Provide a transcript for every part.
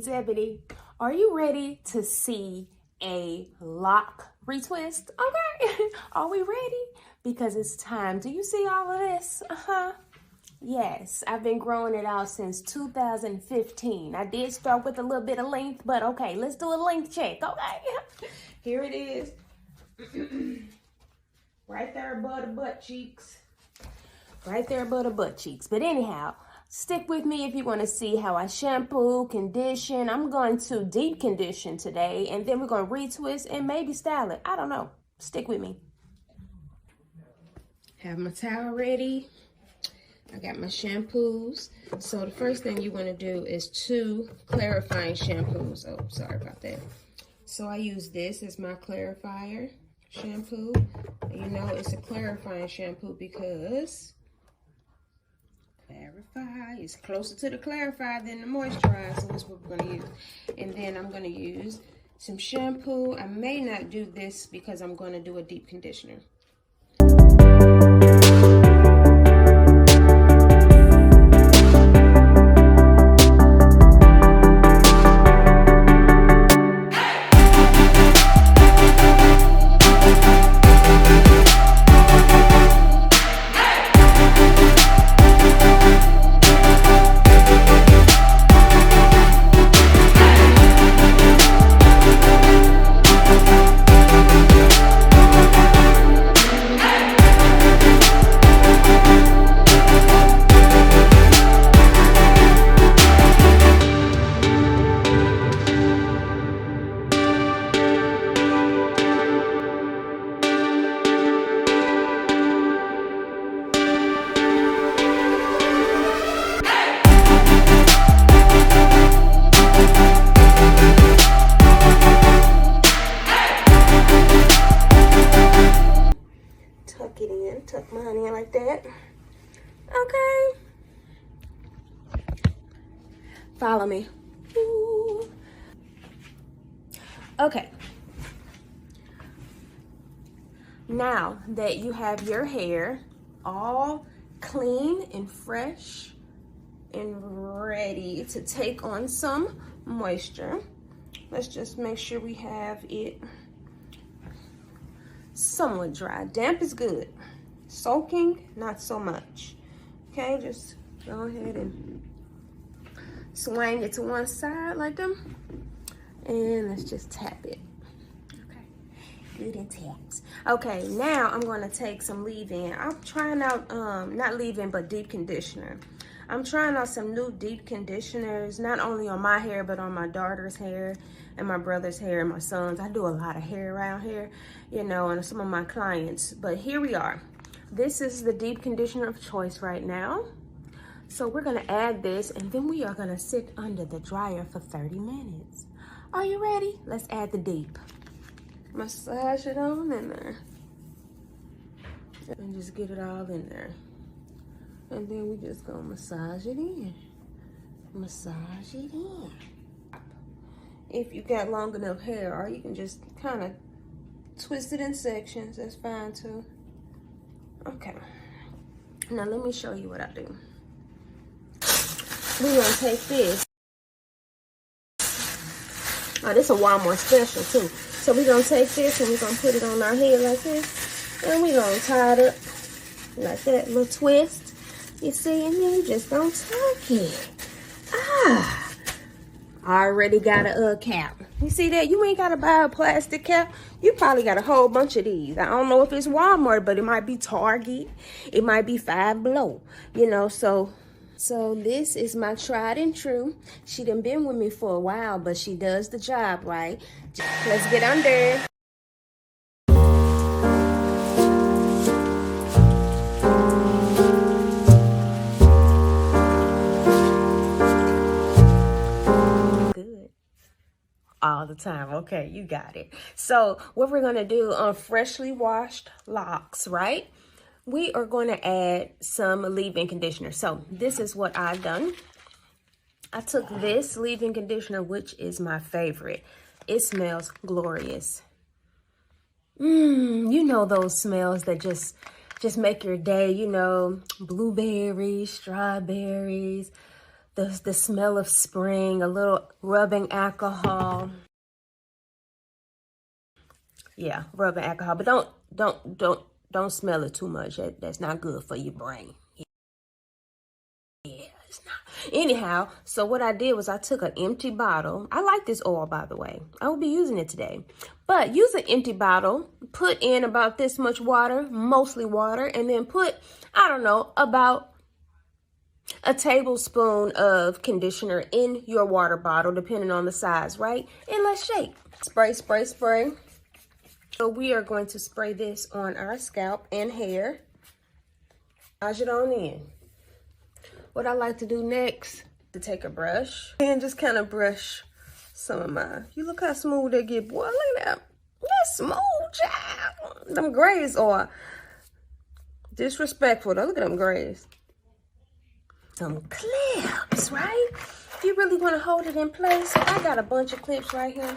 it's Ebony. Are you ready to see a lock retwist? Okay, are we ready? Because it's time. Do you see all of this? Yes, I've been growing it out since 2015. I did start with a little bit of length, but okay, let's do a length check, okay? Here it is. Right there above the butt cheeks. Right there above the butt cheeks. But anyhow, stick with me if you want to see how I shampoo, condition. I'm going to deep condition today, and then we're going to retwist and maybe style it. I don't know. Stick with me. Have my towel ready. I got my shampoos. So the first thing you want to do is 2 clarifying shampoos. Oh, sorry about that. So I use this as my clarifier shampoo. And you know it's a clarifying shampoo because clarify is closer to the clarifier than the moisturizer. So that's what we're going to use. And then I'm going to use some shampoo. I may not do this because I'm going to do a deep conditioner. Tuck mine in like that. Okay. Follow me. Ooh. Okay. Now that you have your hair all clean and fresh and ready to take on some moisture, let's just make sure we have it somewhat dry. Damp is good. Soaking, not so much. Okay, just go ahead and swing it to one side like them. And let's just tap it. Okay, good and taps. Okay, now I'm gonna take some leave-in. I'm trying out, not leave-in, but deep conditioner. I'm trying out some new deep conditioners, not only on my hair, but on my daughter's hair and my brother's hair and my son's. I do a lot of hair around here, you know, and some of my clients. But here we are. This is the deep conditioner of choice right now. So we're gonna add this and then we are gonna sit under the dryer for 30 minutes. Are you ready? Let's add the deep. Massage it on in there. And just get it all in there. And then we just gonna massage it in. Massage it in. If you got long enough hair, or you can just kind of twist it in sections, that's fine too. Okay, now let me show you what I do. We're gonna take this. Oh, this is a Walmart special too. So we're gonna take this and we're gonna put it on our head like this. And we're gonna tie it up like that, little twist. You see, and then you just gonna tuck it. I already got a cap. You see that? You ain't gotta buy a plastic cap. You probably got a whole bunch of these. I don't know if it's Walmart, but it might be Target. It might be Five Below. You know, so this is my tried and true. She done been with me for a while, but she does the job, right? Let's get under. All the time. Okay, you got it. So what we're going to do on freshly washed locks, right? We are going to add some leave-in conditioner. So this is what I've done. I took this leave-in conditioner, which is my favorite. It smells glorious. You know those smells that just make your day, you know, blueberries, strawberries, the smell of spring, a little rubbing alcohol. Yeah, rubbing alcohol, but don't smell it too much. That's not good for your brain. Yeah, it's not. Anyhow, so what I did was I took an empty bottle. I like this oil, by the way. I will be using it today. But use an empty bottle, put in about this much water, mostly water, and then put, I don't know, about a tablespoon of conditioner in your water bottle, depending on the size, right? And let's shake. Spray, spray, spray. So we are going to spray this on our scalp and hair. Massage it on in. What I like to do next, to take a brush and just kind of brush some of mine. You look how smooth they get, boy. Look at that. That's smooth, child. Them grays are disrespectful, though. Look at them grays. Some clips, right? If you really want to hold it in place, I got a bunch of clips right here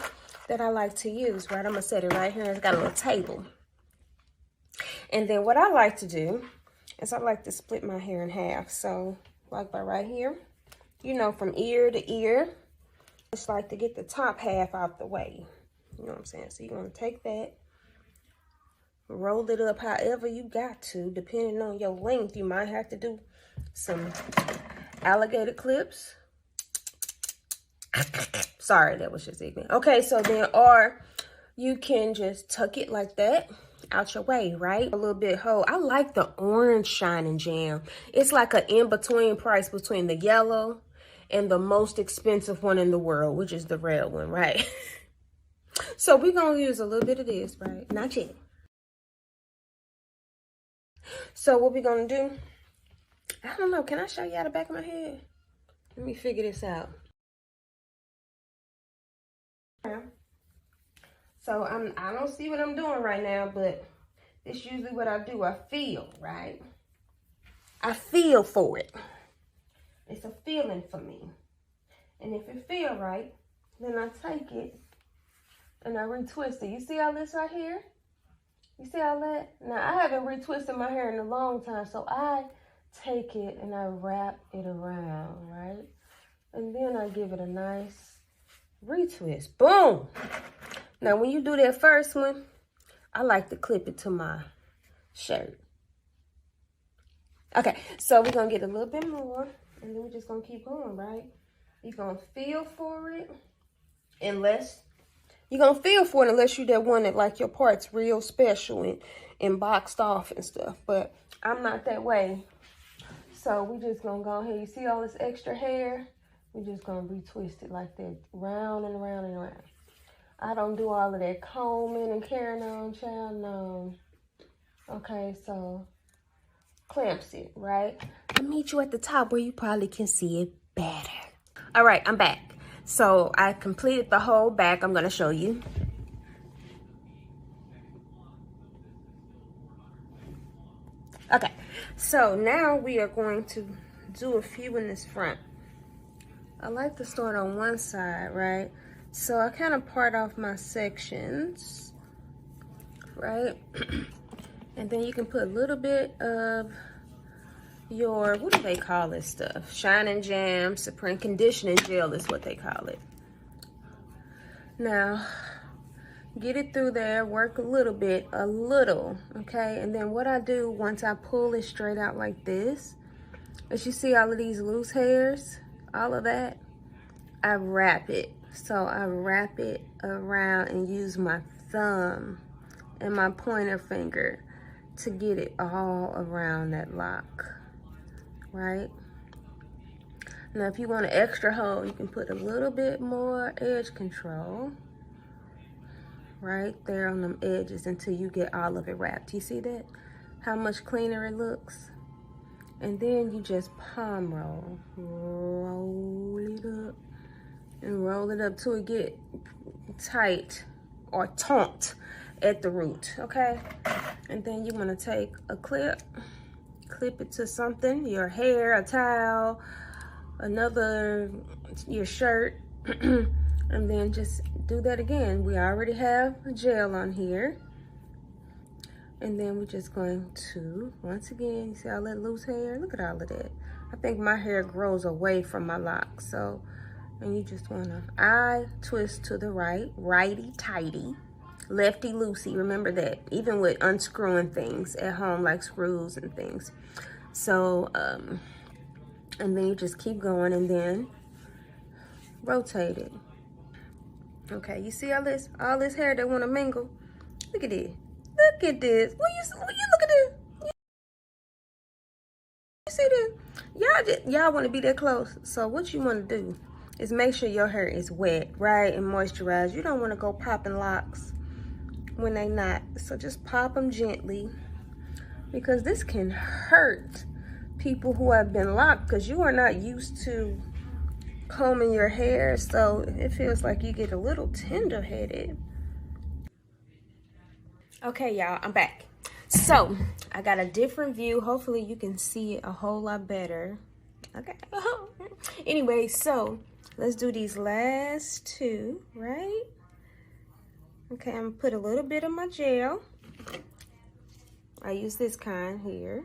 that I like to use, right? I'm going to set it right here. It's got a little table. And then what I like to do is I like to split my hair in half. So, like by right here, you know, from ear to ear, just like to get the top half out the way. You know what I'm saying? So you're going to take that, roll it up however you got to, depending on your length. You might have to do some alligator clips. Sorry, that was just ignorant. Okay, so then, or you can just tuck it like that out your way, right? A little bit whole. I like the orange shining jam. It's like an in-between price between the yellow and the most expensive one in the world, which is the red one, right? So we're going to use a little bit of this, right? Not yet. So what we're going to do, I don't know. Can I show you out the back of my head? Let me figure this out. So I don't see what I'm doing right now, but it's usually what I do. I feel, right? I feel for it. It's a feeling for me. And if it feel right, then I take it and I retwist it. You see all this right here? You see all that? Now, I haven't retwisted my hair in a long time, so I take it and I wrap it around, right? And then I give it a nice retwist. Boom! Now, when you do that first one, I like to clip it to my shirt. Okay, so we're going to get a little bit more, and then we're just going to keep going, right? You're going to feel for it unless you're that one that like your parts real special and boxed off and stuff. But I'm not that way. So we just going to go ahead. You see all this extra hair? We're just going to retwist it like that, round and around and around. I don't do all of that combing and carrying on, child, no. Okay, so clamps it, right? I'll meet you at the top where you probably can see it better. All right, I'm back. So I completed the whole back. I'm going to show you. Okay, so now we are going to do a few in this front. I like to start on one side, right? So I kind of part off my sections, right? And then you can put a little bit of your, what do they call this stuff? Shining Jam, Supreme Conditioning Gel is what they call it. Now, get it through there, work a little, okay? And then what I do once I pull it straight out like this, as you see all of these loose hairs, all of that, I wrap it. So I wrap it around and use my thumb and my pointer finger to get it all around that lock, right? Now, if you want an extra hold, you can put a little bit more edge control right there on them edges until you get all of it wrapped. You see that? How much cleaner it looks? And then you just palm roll. Roll it up. And roll it up till it get tight or taut at the root, okay? And then you're gonna take a clip it to something, your hair, a towel, your shirt, and then just do that again. We already have gel on here. And then we're just going to, once again, you see all that loose hair? Look at all of that. I think my hair grows away from my locks. So, and you just wanna, I twist to the right, righty tighty, lefty loosey. Remember that, even with unscrewing things at home, like screws and things. So, and then you just keep going and then rotate it. Okay, you see all this hair that wanna mingle? Look at this. Look at this. Will you look at this? You see this? Y'all want to be that close. So what you want to do is make sure your hair is wet, right, and moisturized. You don't want to go popping locks when they not. So just pop them gently, because this can hurt people who have been locked, because you are not used to combing your hair. So it feels like you get a little tender-headed. Okay, y'all, I'm back. So I got a different view. Hopefully you can see it a whole lot better. Okay. Anyway, so let's do these last two, right? Okay, I'm gonna put a little bit of my gel. I use this kind here.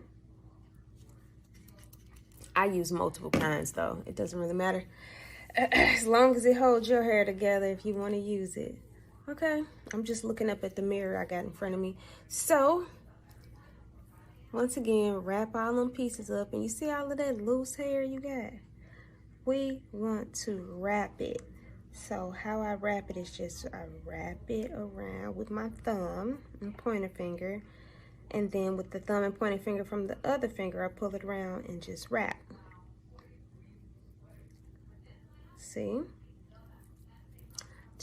I use multiple kinds though. It doesn't really matter. As long as it holds your hair together if you want to use it. Okay, I'm just looking up at the mirror I got in front of me. So, once again, wrap all them pieces up. And you see all of that loose hair you got? We want to wrap it. So, how I wrap it is just I wrap it around with my thumb and pointer finger. And then with the thumb and pointer finger from the other finger, I pull it around and just wrap. See?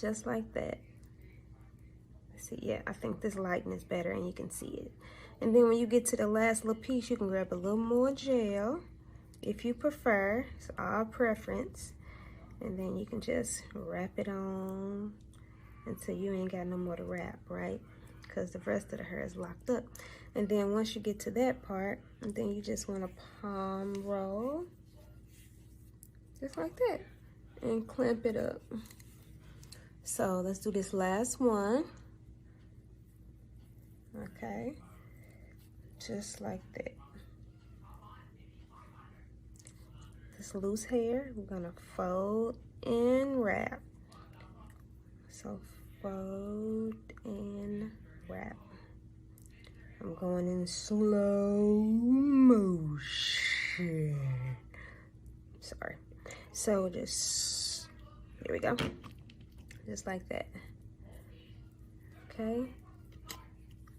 Just like that. See, yeah, I think this lighting is better and you can see it. And then when you get to the last little piece, you can grab a little more gel if you prefer. It's all preference. And then you can just wrap it on until you ain't got no more to wrap, right? Because the rest of the hair is locked up. And then once you get to that part, and then you just want to palm roll, just like that, and clamp it up. So let's do this last one. Okay, just like that. This loose hair, we're gonna fold and wrap. So fold and wrap. I'm going in slow motion. Sorry. So just, here we go. Just like that. Okay.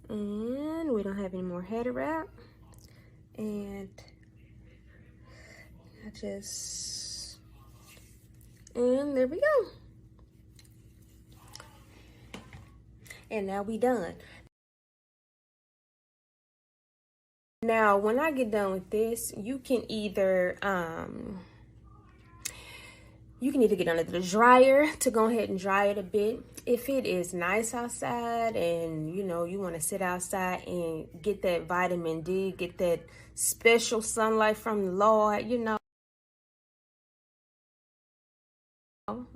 And we don't have any more hair to wrap. And and there we go. And now we done. Now, when I get done with this, you can either get under the dryer to go ahead and dry it a bit. If it is nice outside and you know you want to sit outside and get that vitamin D, get that special sunlight from the Lord, you know,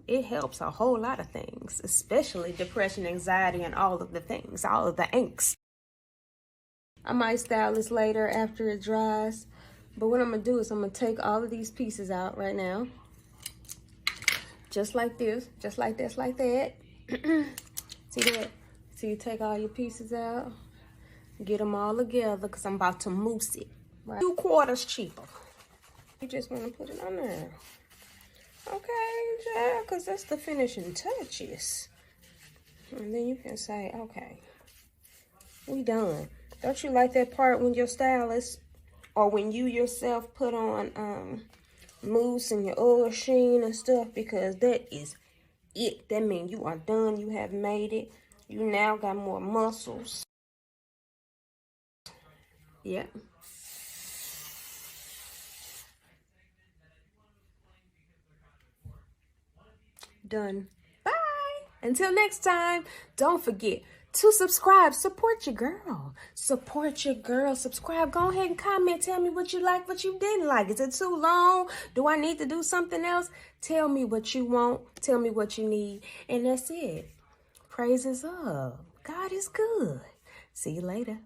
it helps a whole lot of things, especially depression, anxiety, and all of the things, all of the angst. I might style this later after it dries, but what I'm gonna do is I'm gonna take all of these pieces out right now. Just like this, just like this, like that. See that? So you take all your pieces out, get them all together, because I'm about to mousse it. Right? 2 quarters cheaper. You just want to put it on there. Okay, yeah, because that's the finishing touches. And then you can say, okay, we done. Don't you like that part when your stylist, or when you yourself put on mousse and your oil sheen and stuff? Because that is it. That means you are done. You have made it. You now got more muscles. Yeah. Done. Bye. Until next time, don't forget to subscribe. Support your girl. Support your girl. Subscribe. Go ahead and comment. Tell me what you like, what you didn't like. Is it too long? Do I need to do something else? Tell me what you want. Tell me what you need. And that's it. Praise is up. God is good. See you later.